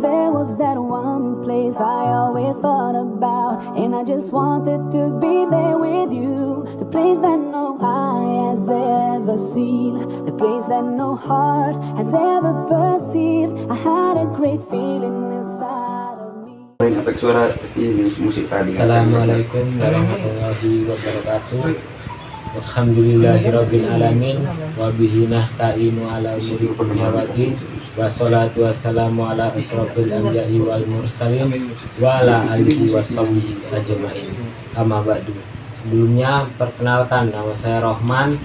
there was that one place I always thought about, and I just wanted to be there with you. The place that no eye has ever seen, the place that no heart has ever perceived. I had a great feeling inside of me. Efek suara ini musik tadi. Assalamualaikum warahmatullahi wabarakatuh. Alhamdulillahirabbil alamin wa bihi nasta'inu ala umuri dunya waddin. Wassalatu wassalamu ala asrofil anbiya'i wal mursalin wa ala alihi washabihi ajmain. Amma ba'du. Sebelumnya perkenalkan, nama saya Rohman,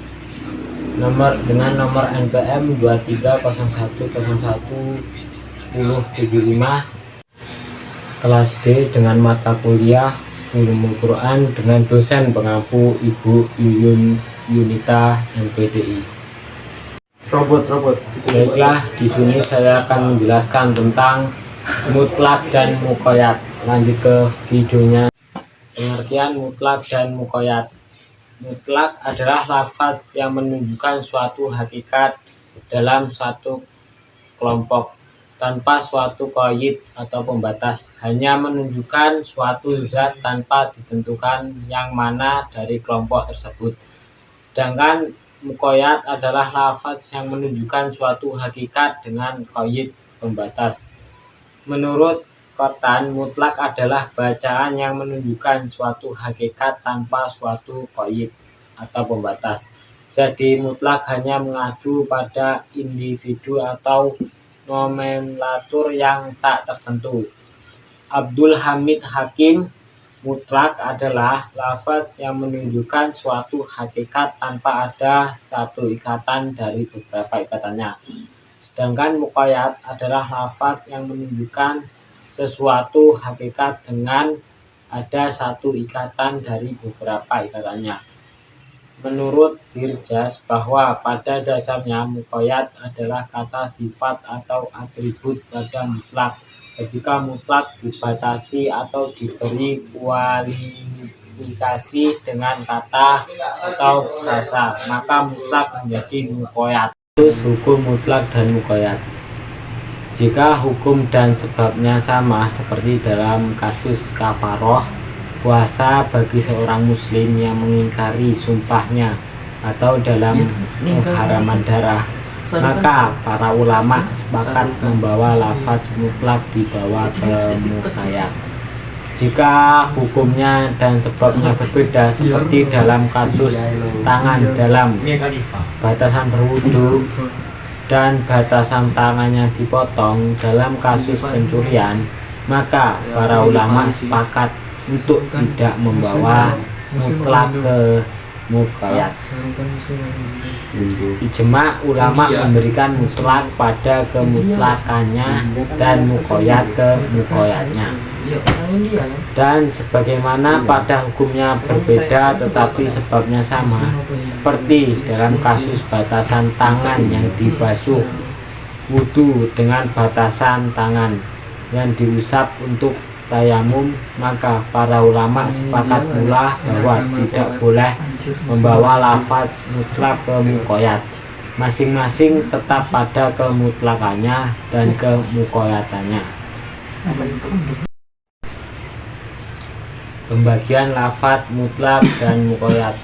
dengan nomor NPM 2301011075, kelas D, dengan mata kuliah Ulumul Quran dengan dosen pengampu Ibu Yuyun Yunita MPDI. Baiklah, di sini saya akan menjelaskan tentang mutlak dan muqayyad. Lanjut ke videonya. Pengertian mutlak dan muqayyad. Mutlak adalah lafaz yang menunjukkan suatu hakikat dalam satu kelompok tanpa suatu qaid atau pembatas, hanya menunjukkan suatu zat tanpa ditentukan yang mana dari kelompok tersebut. Sedangkan muqayyad adalah lafaz yang menunjukkan suatu hakikat dengan qaid pembatas. Menurut Kortan, mutlak adalah bacaan yang menunjukkan suatu hakikat tanpa suatu qaid atau pembatas. Jadi mutlak hanya mengacu pada individu atau nomenklatur yang tak tertentu. Abdul Hamid Hakim, mutlak adalah lafaz yang menunjukkan suatu hakikat tanpa ada satu ikatan dari beberapa ikatannya. Sedangkan muqayyad adalah lafaz yang menunjukkan sesuatu hakikat dengan ada satu ikatan dari beberapa ikatannya. Menurut Birjas, bahwa pada dasarnya muqayyad adalah kata sifat atau atribut pada mutlak. Ketika mutlak dibatasi atau diberi kualifikasi dengan kata atau frasa, maka mutlak menjadi muqayyad. Terus hukum mutlak dan muqayyad. Jika hukum dan sebabnya sama, seperti dalam kasus kafaroh, puasa bagi seorang muslim yang mengingkari sumpahnya, atau dalam pengharaman darah, maka para ulama sepakat membawa lafaz mutlak dibawa ke muqayyad. Jika hukumnya dan sebabnya berbeda, seperti dalam kasus tangan dalam batasan berwudu dan batasan tangannya dipotong dalam kasus pencurian, maka para ulama sepakat untuk tidak membawa mutlak ke muqayyad. Ijma ulama memberikan mutlak pada kemutlakannya dan muqayyad ke muqayyadnya. Dan sebagaimana pada hukumnya berbeda tetapi sebabnya sama, seperti dalam kasus batasan tangan yang dibasuh wudu dengan batasan tangan yang diusap untuk tayamum, maka para ulama sepakat pula bahwa tidak boleh membawa lafaz mutlak ke muqayyad. Masing-masing tetap pada kemutlakannya dan kemuqayyadannya. Pembagian lafaz mutlak dan muqayyad.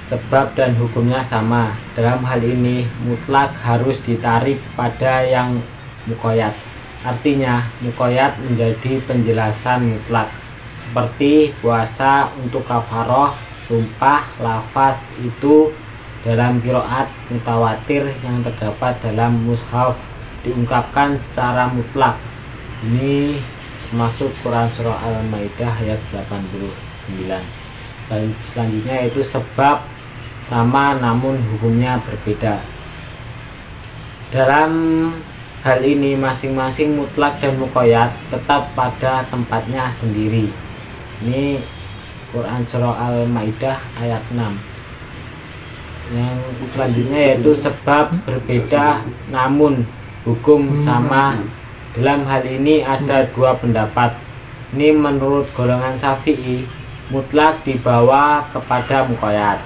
Sebab dan hukumnya sama. Dalam hal ini mutlak harus ditarik pada yang muqayyad. Artinya, muqayyad menjadi penjelasan mutlak, seperti puasa untuk kafaroh, sumpah, lafaz itu dalam qiraat mutawatir yang terdapat dalam mushaf diungkapkan secara mutlak. Ini termasuk Quran Surah Al-Maidah ayat 89. Selanjutnya yaitu sebab sama namun hukumnya berbeda. Dalam hal ini masing-masing mutlak dan muqayyad tetap pada tempatnya sendiri. Ini Quran Surah Al-Maidah ayat 6. Yang selanjutnya yaitu sebab berbeda namun hukum sama. Dalam hal ini ada dua pendapat. Ini menurut golongan Syafi'i, mutlak dibawa kepada muqayyad.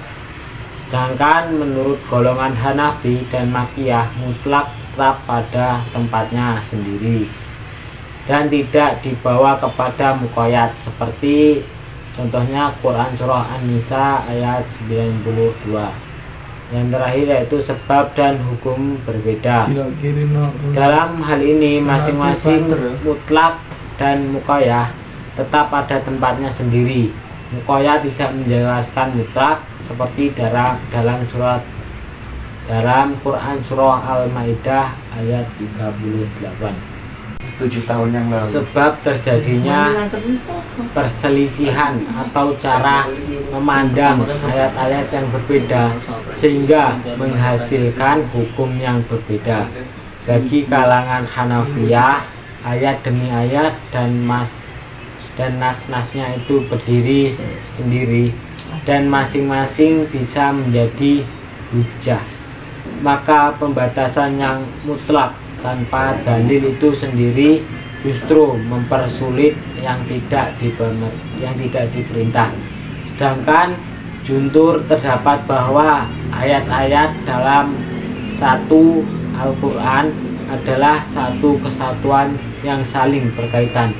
Sedangkan menurut golongan Hanafi dan Makiyah, mutlak tetap pada tempatnya sendiri. dan tidak dibawa kepada muqayyad, seperti contohnya Quran Surah An-Nisa ayat 92. Yang terakhir yaitu sebab dan hukum berbeda. Dalam hal ini masing-masing mutlak dan muqayyad tetap pada tempatnya sendiri. Muqayyad tidak menjelaskan mutlak seperti dalam Quran Surah Al-Maidah ayat 38. 7 tahun yang lalu. Sebab terjadinya perselisihan atau cara memandang ayat-ayat yang berbeda sehingga menghasilkan hukum yang berbeda. Bagi kalangan Hanafiyah, ayat demi ayat dan nas-nasnya itu berdiri sendiri dan masing-masing bisa menjadi hujjah. Maka pembatasan yang mutlak tanpa dalil itu sendiri justru mempersulit yang tidak diperintah. Sedangkan jumhur terdapat bahwa ayat-ayat dalam satu Al-Quran adalah satu kesatuan yang saling berkaitan.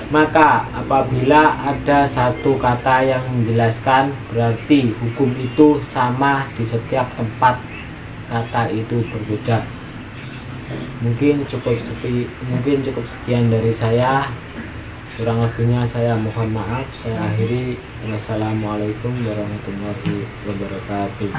Maka apabila ada satu kata yang menjelaskan, berarti hukum itu sama di setiap tempat kata itu berbeda. Mungkin cukup sekian dari saya. Kurang lebihnya saya mohon maaf. Saya akhiri. Wassalamualaikum warahmatullahi wabarakatuh.